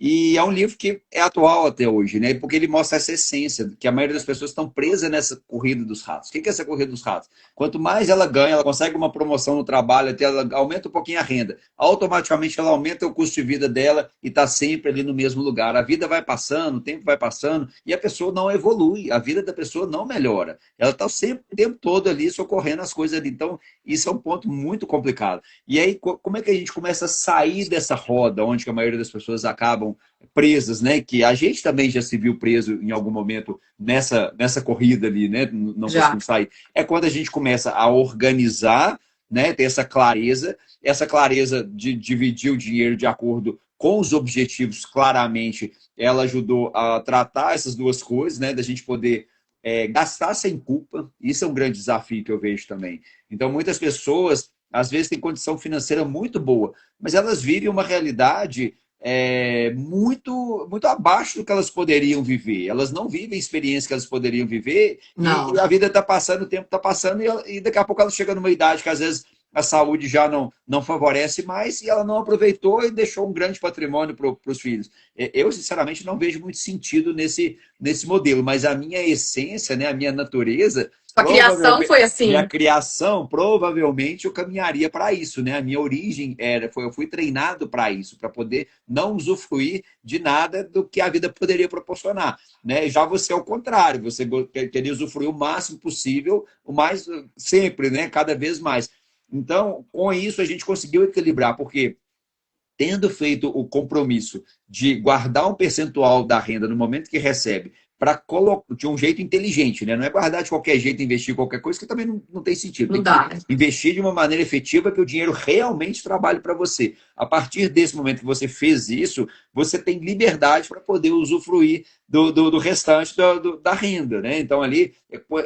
S2: E é um livro que é atual até hoje, né? Porque ele mostra essa essência, que a maioria das pessoas estão presas nessa corrida dos ratos. O que é essa corrida dos ratos? Quanto mais ela ganha, ela consegue uma promoção no trabalho, até ela aumenta um pouquinho a renda. Automaticamente ela aumenta o custo de vida dela e está sempre ali no mesmo lugar. A vida vai passando, o tempo vai passando e a pessoa não evolui, a vida da pessoa não melhora. Ela está sempre o tempo todo ali socorrendo as coisas ali. Então, isso é um ponto muito complicado. E aí, como é que a gente começa a sair dessa roda onde a maioria das pessoas acabam presas, né? Que a gente também já se viu preso em algum momento nessa corrida ali, né? Não
S1: Já.
S2: conseguimos sair. É quando a gente começa a organizar, né? Ter essa clareza de dividir o dinheiro de acordo com os objetivos claramente, ela ajudou a tratar essas duas coisas, né? Da gente poder gastar sem culpa. Isso é um grande desafio que eu vejo também. Então, muitas pessoas, às vezes, têm condição financeira muito boa, mas elas vivem uma realidade muito, muito abaixo do que elas poderiam viver. Elas não vivem a experiência que elas poderiam viver e
S1: Não.
S2: a vida está passando, o tempo está passando e daqui a pouco elas chegam numa idade que às vezes
S3: a saúde já não favorece mais e ela não aproveitou e deixou um grande patrimônio para os filhos. Eu, sinceramente, não vejo muito sentido nesse modelo, mas a minha essência, né, a minha natureza,
S1: A criação
S3: provavelmente,
S1: foi
S3: minha
S1: assim.
S3: criação, provavelmente eu caminharia para isso, né? A minha origem eu fui treinado para isso, para poder não usufruir de nada do que a vida poderia proporcionar, né? Já você é o contrário, você queria usufruir o máximo possível, o mais sempre, né? Cada vez mais. Então, com isso a gente conseguiu equilibrar, porque tendo feito o compromisso de guardar um percentual da renda no momento que recebe, para colocar de um jeito inteligente, né? Não é guardar de qualquer jeito, investir em qualquer coisa, que também não tem sentido.
S1: Não
S3: Tem que
S1: dá, né?
S3: investir de uma maneira efetiva que o dinheiro realmente trabalhe para você. A partir desse momento que você fez isso, você tem liberdade para poder usufruir do restante da renda, né? Então, ali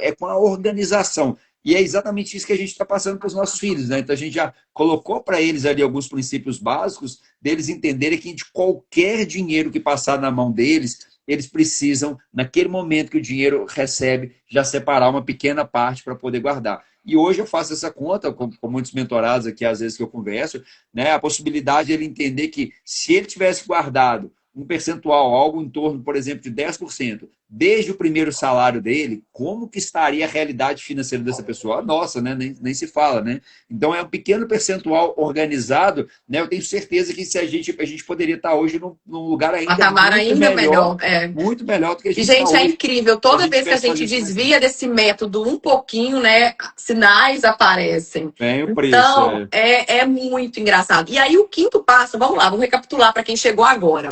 S3: é com a organização. E é exatamente isso que a gente está passando para os nossos filhos, né? Então a gente já colocou para eles ali alguns princípios básicos deles entenderem que de qualquer dinheiro que passar na mão deles, eles precisam, naquele momento que o dinheiro recebe, já separar uma pequena parte para poder guardar. E hoje eu faço essa conta com muitos mentorados aqui, às vezes que eu converso, né? A possibilidade de ele entender que se ele tivesse guardado um percentual, algo em torno, por exemplo, de 10%, desde o primeiro salário dele, como que estaria a realidade financeira dessa pessoa? Nossa, né? Nem se fala, né? Então é um pequeno percentual organizado, né? Eu tenho certeza que se a gente poderia estar hoje num lugar ainda
S1: Patamar ainda melhor. É.
S3: muito melhor do que a
S1: E,
S3: gente está
S1: gente, é
S3: hoje,
S1: incrível.
S3: se a
S1: Toda
S3: gente
S1: vez que a
S3: tivesse
S1: gente
S3: fazendo isso mais.
S1: desvia desse método um pouquinho, né, sinais aparecem.
S3: Bem o preço,
S1: Então, é muito engraçado. E aí, o quinto passo, vamos lá, vamos recapitular para quem chegou agora.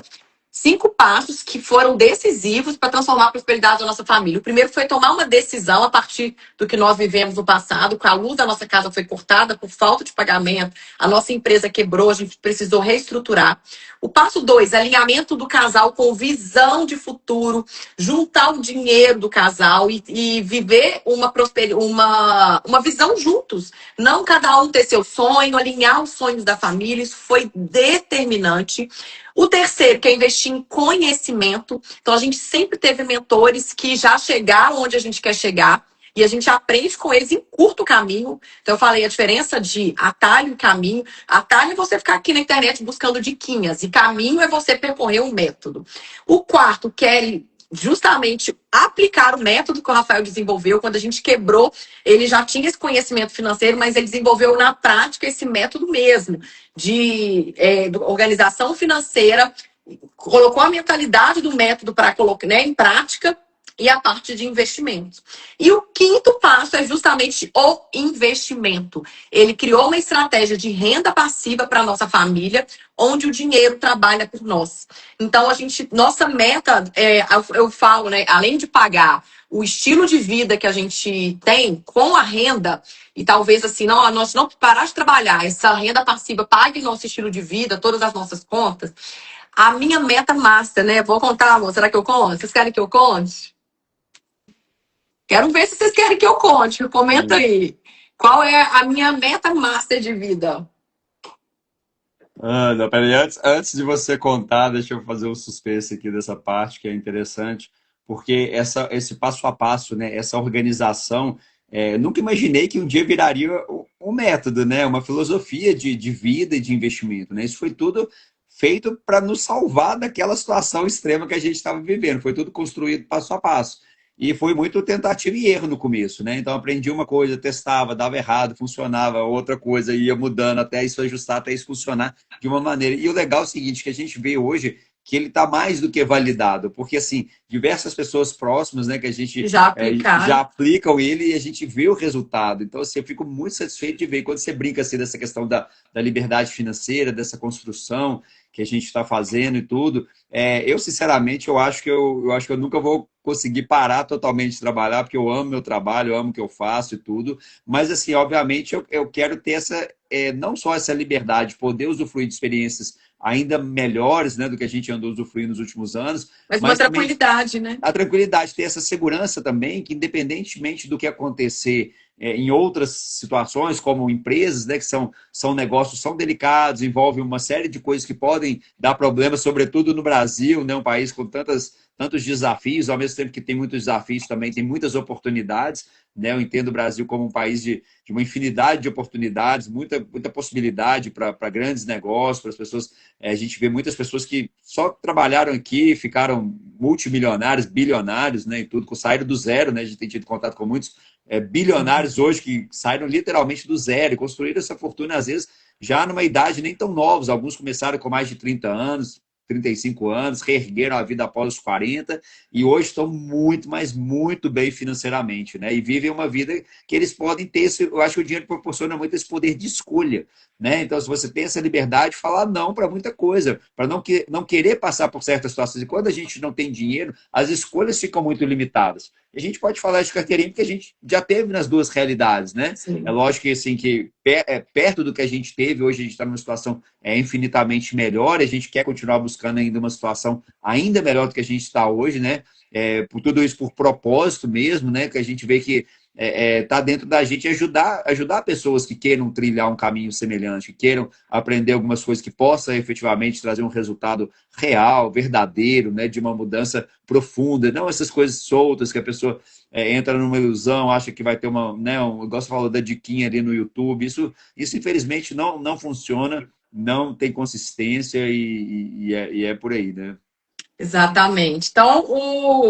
S1: 5 passos que foram decisivos para transformar a prosperidade da nossa família. O primeiro foi tomar uma decisão a partir do que nós vivemos no passado, com a luz da nossa casa foi cortada por falta de pagamento, a nossa empresa quebrou, a gente precisou reestruturar. O passo 2, alinhamento do casal com visão de futuro, juntar o dinheiro do casal e viver uma visão juntos. Não cada um ter seu sonho, alinhar os sonhos da família, isso foi determinante. O terceiro, que é investir em conhecimento. Então, a gente sempre teve mentores que já chegaram onde a gente quer chegar. E a gente aprende com eles em curto caminho. Então, eu falei a diferença de atalho e caminho. Atalho é você ficar aqui na internet buscando diquinhas. E caminho é você percorrer um método. O quarto, que é justamente aplicar o método que o Rafael desenvolveu. Quando a gente quebrou, ele já tinha esse conhecimento financeiro, mas ele desenvolveu na prática esse método mesmo de organização financeira, colocou a mentalidade do método para colocar, né, em prática e a parte de investimentos. E o quinto passo é justamente o investimento. Ele criou uma estratégia de renda passiva para a nossa família, onde o dinheiro trabalha por nós. Então, nossa meta, eu falo, né, além de pagar o estilo de vida que a gente tem com a renda, e talvez assim, não, nós não parar de trabalhar, essa renda passiva pague nosso estilo de vida, todas as nossas contas. A minha meta master, né? Vou contar, amor. Será que eu conto? Vocês querem que eu conte? Quero ver se vocês querem que eu conte. Comenta aí. Qual é a minha meta master de vida?
S2: Ana, peraí, antes de você contar, deixa eu fazer um suspense aqui dessa parte que é interessante, porque esse passo a passo, né, essa organização, nunca imaginei que um dia viraria um método, né, uma filosofia de vida e de investimento, né? Isso foi tudo feito para nos salvar daquela situação extrema que a gente estava vivendo, foi tudo construído passo a passo. E foi muito tentativa e erro no começo, né? Então aprendi uma coisa, testava, dava errado, funcionava, outra coisa, ia mudando até isso ajustar, até isso funcionar de uma maneira. E o legal é o seguinte, que a gente vê hoje que ele está mais do que validado, porque assim, diversas pessoas próximas, né, que a gente
S1: Já aplicar.
S2: já aplicam ele e a gente vê o resultado. Então, assim, eu fico muito satisfeito de ver quando você brinca assim dessa questão da liberdade financeira, dessa construção que a gente está fazendo e tudo. Eu, sinceramente, eu acho que eu nunca vou conseguir parar totalmente de trabalhar, porque eu amo meu trabalho, eu amo o que eu faço e tudo. Mas, assim, obviamente, eu quero ter não só essa liberdade, poder usufruir de experiências ainda melhores, né, do que a gente andou usufruindo nos últimos anos,
S1: Mas uma
S2: mas também
S1: tranquilidade, né?
S2: a tranquilidade, ter essa segurança também, que independentemente do que acontecer em outras situações, como empresas, né, que são negócios, são delicados, envolvem uma série de coisas que podem dar problemas, sobretudo no Brasil, né, um país com
S3: tantos desafios, ao mesmo tempo que tem muitos desafios, também tem muitas oportunidades, né? Eu entendo o Brasil como um país de uma infinidade de oportunidades, muita possibilidade para grandes negócios, para as pessoas. A gente vê muitas pessoas que só trabalharam aqui, ficaram multimilionários, bilionários, né? E tudo, saíram do zero, né? A gente tem tido contato com muitos bilionários hoje que saíram literalmente do zero e construíram essa fortuna, às vezes, já numa idade nem tão novos. Alguns começaram com mais de 30 anos, 35 anos, reergueram a vida após os 40 e hoje estão muito, mas muito bem financeiramente, né? E vivem uma vida que eles podem ter. Eu acho que o dinheiro proporciona muito esse poder de escolha, né? Então, se você tem essa liberdade, falar não para muita coisa, para não querer passar por certas situações. E quando a gente não tem dinheiro, as escolhas ficam muito limitadas. E a gente pode falar de carteirinha porque a gente já teve nas duas realidades, né?
S1: Sim.
S3: É lógico que, assim, que perto do que a gente teve, hoje a gente está numa situação infinitamente melhor, a gente quer continuar buscando ainda uma situação ainda melhor do que a gente está hoje, né? Por tudo isso por propósito mesmo, né? Que a gente vê que está dentro da gente ajudar pessoas que queiram trilhar um caminho semelhante, que queiram aprender algumas coisas que possam efetivamente trazer um resultado real, verdadeiro, né? De uma mudança profunda, não essas coisas soltas que a pessoa entra numa ilusão, acha que vai ter igual você falou da diquinha ali no YouTube, isso infelizmente não funciona, não tem consistência e é por aí, né?
S1: Exatamente. Então,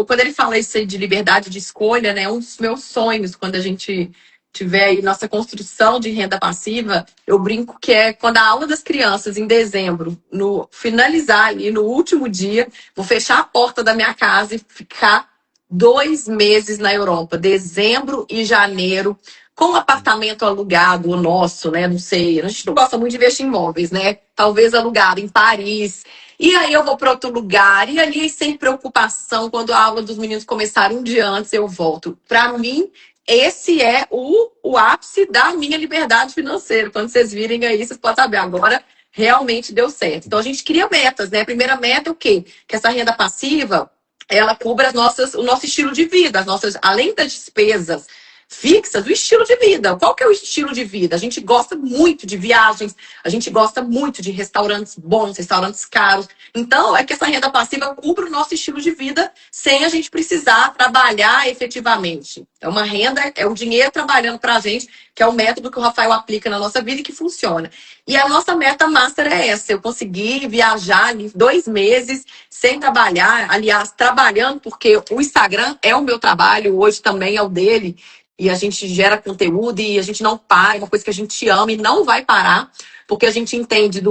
S1: quando ele fala isso aí de liberdade de escolha, né, um dos meus sonhos, quando a gente tiver aí nossa construção de renda passiva, eu brinco que é quando a aula das crianças, em dezembro, no finalizar ali, no último dia, vou fechar a porta da minha casa e ficar 2 meses na Europa, dezembro e janeiro, com um apartamento alugado, o nosso, né? Não sei, a gente não gosta muito de investir em imóveis, né? Talvez alugado em Paris. E aí eu vou para outro lugar, e ali sem preocupação, quando a aula dos meninos começar um dia antes, eu volto. Para mim, esse é o ápice da minha liberdade financeira. Quando vocês virem aí, vocês podem saber, agora realmente deu certo. Então a gente cria metas, né? A primeira meta é o quê? Que essa renda passiva, ela cubra o nosso estilo de vida, além das despesas fixas, o estilo de vida. Qual que é o estilo de vida? A gente gosta muito de viagens, a gente gosta muito de restaurantes bons, restaurantes caros. Então, é que essa renda passiva cubra o nosso estilo de vida sem a gente precisar trabalhar efetivamente. É uma renda, é o dinheiro trabalhando para a gente, que é o método que o Rafael aplica na nossa vida e que funciona. E a nossa meta master é essa, eu consegui viajar ali 2 meses sem trabalhar, aliás, trabalhando, porque o Instagram é o meu trabalho, hoje também é o dele, e a gente gera conteúdo e a gente não para, é uma coisa que a gente ama e não vai parar, porque a gente entende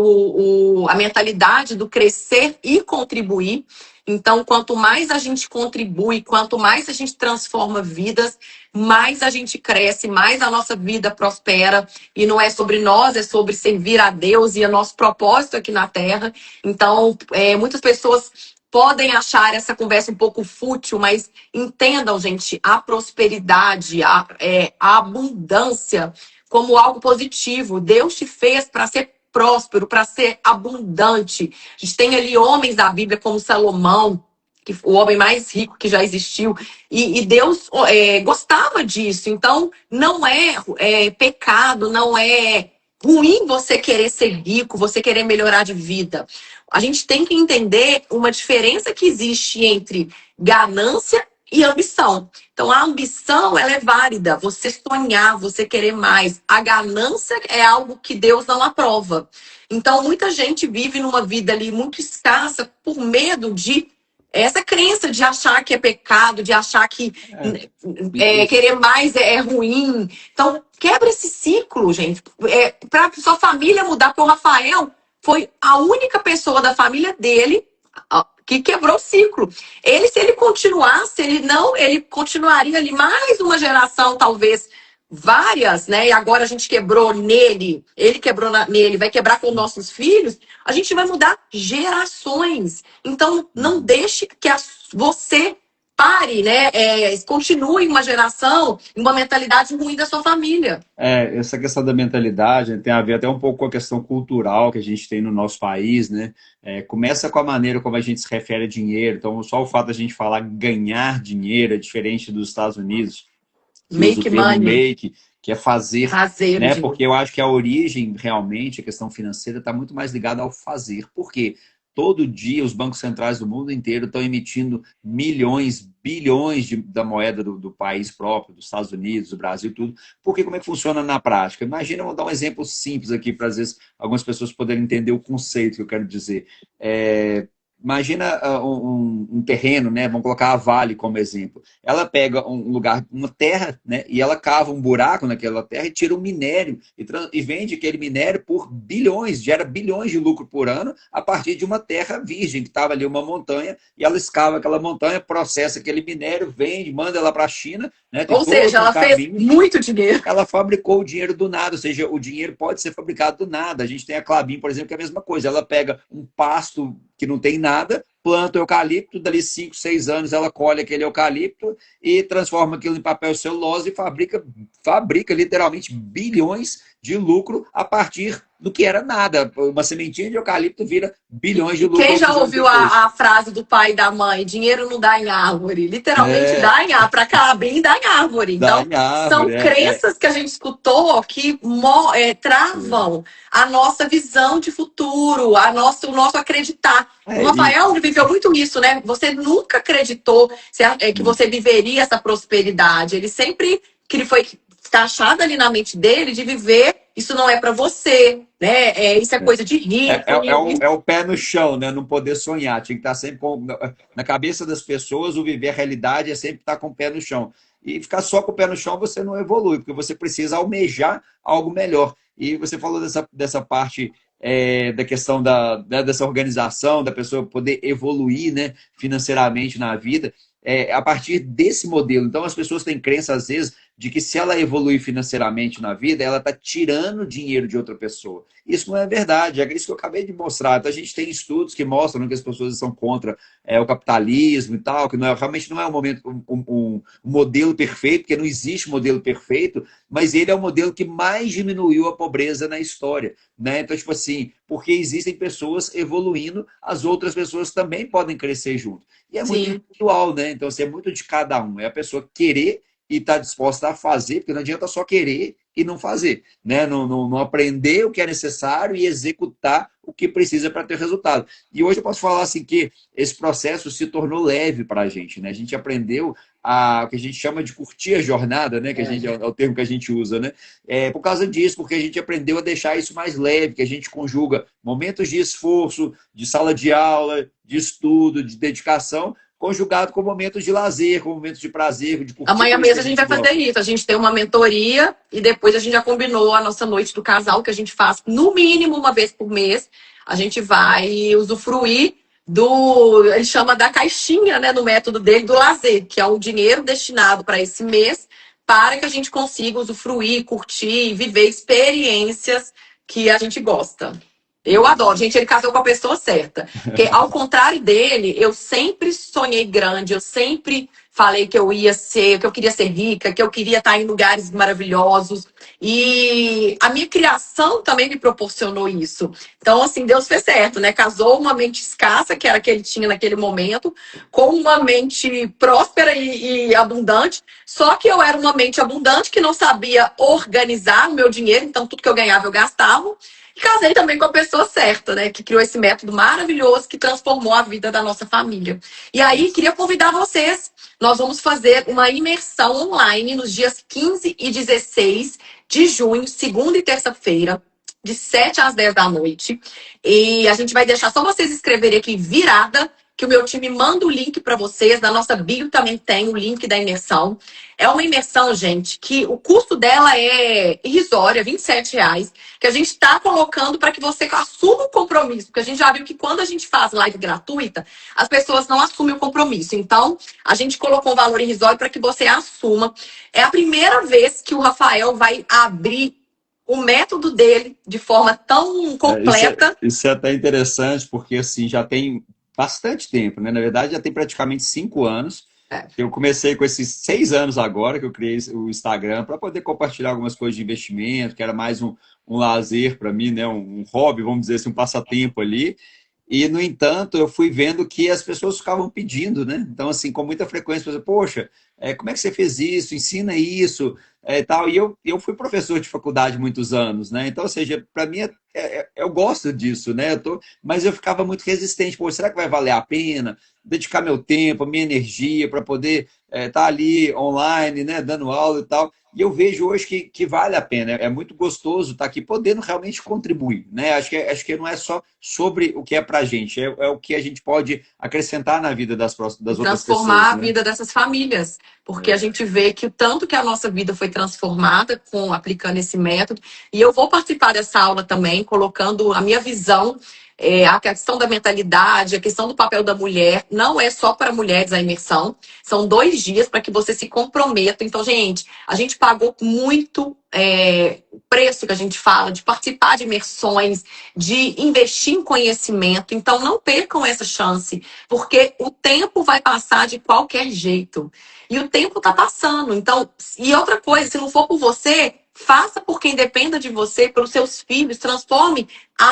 S1: a mentalidade do crescer e contribuir. Então, quanto mais a gente contribui, quanto mais a gente transforma vidas, mais a gente cresce, mais a nossa vida prospera. E não é sobre nós, é sobre servir a Deus e o nosso propósito aqui na Terra. Então, muitas pessoas podem achar essa conversa um pouco fútil, mas entendam, gente, a prosperidade, a abundância como algo positivo. Deus te fez para ser próspero, para ser abundante. A gente tem ali homens da Bíblia como Salomão, o homem mais rico que já existiu, e Deus gostava disso. Então, não é pecado, não é ruim você querer ser rico, você querer melhorar de vida. A gente tem que entender uma diferença que existe entre ganância e ambição. Então, a ambição, ela é válida. Você sonhar, você querer mais. A ganância é algo que Deus não aprova. Então, muita gente vive numa vida ali muito escassa por medo de essa crença de achar que é pecado, de achar que querer mais é ruim. Então, quebra esse ciclo, gente. Para sua família mudar, porque o Rafael foi a única pessoa da família dele que quebrou o ciclo. Se ele continuasse, ele continuaria ali mais uma geração, talvez várias, né? E agora a gente quebrou nele, ele quebrou nele, vai quebrar com nossos filhos, a gente vai mudar gerações. Então, não deixe que você pare, né? Continue uma geração, uma mentalidade ruim da sua família.
S2: Essa questão da mentalidade tem a ver até um pouco com a questão cultural que a gente tem no nosso país, né? Começa com a maneira como a gente se refere a dinheiro. Então, só o fato de a gente falar ganhar dinheiro é diferente dos Estados Unidos, que usa o termo make, que é fazer, né? Porque eu acho que a origem, realmente, a questão financeira está muito mais ligada ao fazer. Por quê?
S3: todo dia os bancos centrais do mundo inteiro estão emitindo milhões, bilhões da moeda do país próprio, dos Estados Unidos, do Brasil, tudo. Porque como é que funciona na prática? Imagina, vou dar um exemplo simples aqui para, às vezes, algumas pessoas poderem entender o conceito que eu quero dizer. Imagina um terreno, né? Vamos colocar a Vale como exemplo. Ela pega um lugar, uma terra, né? E ela cava um buraco naquela terra e tira um minério e vende aquele minério por bilhões, gera bilhões de lucro por ano a partir de uma terra virgem, que estava ali uma montanha, e ela escava aquela montanha, processa aquele minério, vende, manda ela para a China, né? Tem
S1: Ou
S3: todo
S1: seja,
S3: um
S1: ela fez
S3: caminho.
S1: muito dinheiro.
S3: Ela fabricou o dinheiro do nada, ou seja, o dinheiro pode ser fabricado do nada. A gente tem a Klabin, por exemplo, que é a mesma coisa. Ela pega um pasto que não tem nada, planta o eucalipto, dali 5, 6 anos ela colhe aquele eucalipto e transforma aquilo em papel celulose e fabrica literalmente bilhões de lucro a partir do que era nada. Uma sementinha de eucalipto vira bilhões de lucro.
S1: Quem já ouviu a frase do pai e da mãe, dinheiro não dá em árvore? Literalmente dá em árvore, para Klabin dá em árvore. Então, são crenças que a gente escutou que travam a nossa visão de futuro, o nosso acreditar. O Rafael viveu muito isso, né? Você nunca acreditou que você viveria essa prosperidade. Ele sempre que foi taxado ali na mente dele de viver, isso não é para você, né? Isso é coisa de rico.
S3: É o pé no chão, né? Não poder sonhar. Tinha que estar sempre na cabeça das pessoas, o viver a realidade é sempre estar com o pé no chão. E ficar só com o pé no chão você não evolui, porque você precisa almejar algo melhor. E você falou dessa parte da questão dessa organização, da pessoa poder evoluir, né, financeiramente na vida, a partir desse modelo. Então, as pessoas têm crença, às vezes, de que se ela evoluir financeiramente na vida, ela está tirando dinheiro de outra pessoa. Isso não é verdade, é isso que eu acabei de mostrar. Então, a gente tem estudos que mostram que as pessoas são contra o capitalismo e tal, que realmente não é um modelo perfeito, porque não existe modelo perfeito, mas ele é o modelo que mais diminuiu a pobreza na história, né? Então, tipo assim, porque existem pessoas evoluindo, as outras pessoas também podem crescer junto. E é muito individual, né? Então, assim, é muito de cada um. É a pessoa querer e estar disposta a fazer, porque não adianta só querer e não fazer, né? Não aprender o que é necessário e executar o que precisa para ter resultado. E hoje eu posso falar assim que esse processo se tornou leve para a gente, né? A gente aprendeu o que a gente chama de curtir a jornada, né? Que é o termo que a gente usa, né? Por causa disso, porque a gente aprendeu a deixar isso mais leve, que a gente conjuga momentos de esforço, de sala de aula, de estudo, de dedicação, conjugado com momentos de lazer, com momentos de prazer, de curtir.
S1: Amanhã mesmo a gente vai fazer isso. A gente tem uma mentoria e depois a gente já combinou a nossa noite do casal, que a gente faz no mínimo uma vez por mês. A gente vai usufruir ele chama da caixinha, né, no método dele, do lazer, que é o dinheiro destinado para esse mês, para que a gente consiga usufruir, curtir, viver experiências que a gente gosta. Eu adoro. Gente, ele casou com a pessoa certa. Porque, ao contrário dele, eu sempre sonhei grande, eu sempre falei que eu queria ser rica, que eu queria estar em lugares maravilhosos. E a minha criação também me proporcionou isso. Então, assim, Deus fez certo, né? Casou uma mente escassa, que era a que ele tinha naquele momento, com uma mente próspera e abundante. Só que eu era uma mente abundante que não sabia organizar o meu dinheiro, então tudo que eu ganhava eu gastava. E casei também com a pessoa certa, né? Que criou esse método maravilhoso que transformou a vida da nossa família. E aí, queria convidar vocês. Nós vamos fazer uma imersão online nos dias 15 e 16 de junho, segunda e terça-feira, de 7 às 10 da noite. E a gente vai deixar só vocês escreverem aqui virada, que o meu time manda o link para vocês. Na nossa bio também tem o link da imersão. É uma imersão, gente, que o custo dela é irrisório, R$ 27, que a gente está colocando para que você assuma o compromisso. Porque a gente já viu que quando a gente faz live gratuita, as pessoas não assumem o compromisso. Então, a gente colocou um valor irrisório para que você assuma. É a primeira vez que o Rafael vai abrir o método dele de forma tão completa.
S3: Isso é até interessante, porque assim, já tem bastante tempo, né? Na verdade, já tem praticamente 5 anos. Eu comecei com esses 6 anos agora, que eu criei o Instagram, para poder compartilhar algumas coisas de investimento, que era mais um lazer para mim, né? Um hobby, vamos dizer assim, um passatempo ali. E, no entanto, eu fui vendo que as pessoas ficavam pedindo, né? Então, assim, com muita frequência, poxa, como é que você fez isso? Ensina isso, tal. E eu fui professor de faculdade muitos anos, né? Então, ou seja, para mim, eu gosto disso, né? Mas eu ficava muito resistente. Pô, será que vai valer a pena dedicar meu tempo, minha energia para poder estar ali online, né? Dando aula e tal. E eu vejo hoje que vale a pena, é muito gostoso estar aqui podendo realmente contribuir, né? Acho que não é só sobre o que é para a gente, é o que a gente pode acrescentar na vida das outras
S1: Transformar
S3: pessoas,
S1: a
S3: né?
S1: vida dessas famílias, porque a gente vê que o tanto que a nossa vida foi transformada com aplicando esse método. E eu vou participar dessa aula também, colocando a minha visão, a questão da mentalidade, a questão do papel da mulher. Não é só para mulheres a imersão, são 2 dias para que você se comprometa. Então, gente, a gente pagou muito preço que a gente fala de participar de imersões, de investir em conhecimento. Então, não percam essa chance, porque o tempo vai passar de qualquer jeito. E o tempo está passando. Então, e outra coisa, se não for por você, faça por quem dependa de você, pelos seus filhos, transforme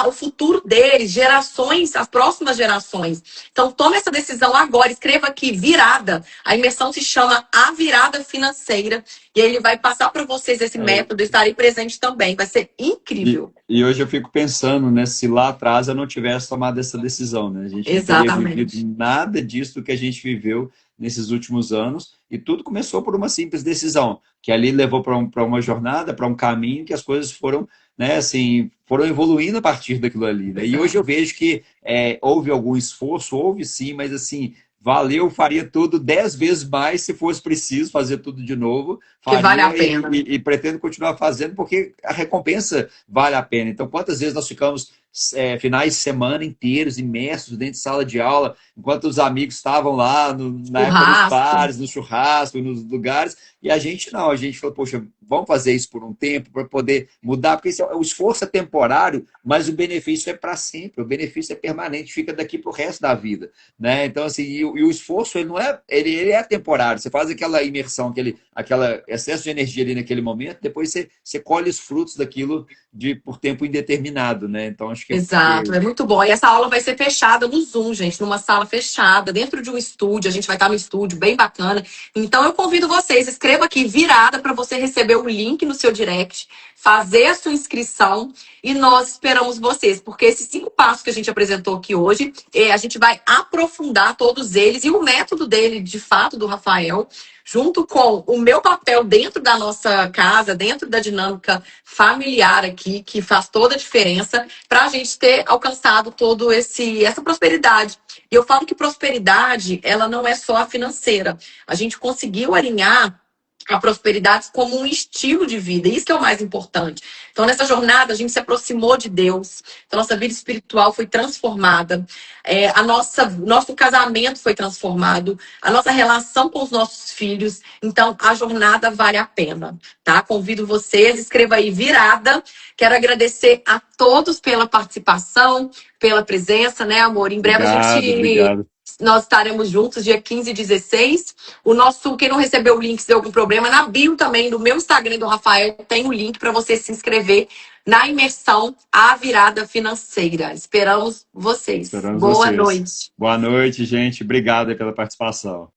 S1: o futuro deles, gerações, as próximas gerações. Então, tome essa decisão agora, escreva aqui, virada. A imersão se chama A Virada Financeira, e ele vai passar para vocês esse método, estarei presente também. Vai ser incrível.
S3: E hoje eu fico pensando, né, se lá atrás eu não tivesse tomado essa decisão, né? A gente não teria vivido
S1: Exatamente.
S3: nada disso que a gente viveu nesses últimos anos, e tudo começou por uma simples decisão, que ali levou para uma jornada, para um caminho que as coisas foram, né, assim, foram evoluindo a partir daquilo ali, né? E hoje eu vejo que houve algum esforço, houve sim, mas assim, valeu, faria tudo 10 vezes mais se fosse preciso fazer tudo de novo,
S1: Que vale a
S3: faria
S1: pena.
S3: e pretendo continuar fazendo porque a recompensa vale a pena. Então, quantas vezes nós ficamos finais de semana inteiros imersos dentro de sala de aula, enquanto os amigos estavam lá na época nos
S1: Churrasco.
S3: bares, no churrasco, nos lugares, e a gente não, a gente falou, poxa, vamos fazer isso por um tempo para poder mudar, porque o esforço é temporário, mas o benefício é para sempre, o benefício é permanente, fica daqui para o resto da vida, né? Então, assim, e o esforço ele não é, ele é temporário. Você faz aquela imersão, aquela excesso de energia ali naquele momento, depois você colhe os frutos daquilo por tempo indeterminado, né? Então, acho
S1: Exato, é muito bom. E essa aula vai ser fechada no Zoom, gente, numa sala fechada, dentro de um estúdio. A gente vai estar no estúdio, bem bacana. Então, eu convido vocês, escreva aqui virada para você receber o link no seu direct, fazer a sua inscrição e nós esperamos vocês, porque esses 5 passos que a gente apresentou aqui hoje, a gente vai aprofundar todos eles e o método dele, de fato, do Rafael, junto com o meu papel dentro da nossa casa, dentro da dinâmica familiar aqui, que faz toda a diferença para a gente ter alcançado todo essa prosperidade. E eu falo que prosperidade, ela não é só a financeira. A gente conseguiu alinhar a prosperidade como um estilo de vida. Isso que é o mais importante. Então, nessa jornada, a gente se aproximou de Deus. Então, nossa vida espiritual foi transformada. Nosso casamento foi transformado. A nossa relação com os nossos filhos. Então, a jornada vale a pena, tá? Convido vocês, escreva aí virada. Quero agradecer a todos pela participação, pela presença, né, amor? Em breve
S3: obrigado.
S1: nós estaremos juntos dia 15 e 16. Quem não recebeu o link, se deu algum problema, na bio também, no meu Instagram do Rafael, tem o link para você se inscrever na imersão A Virada Financeira. Esperamos vocês. Boa noite.
S3: Boa noite, gente. Obrigado pela participação.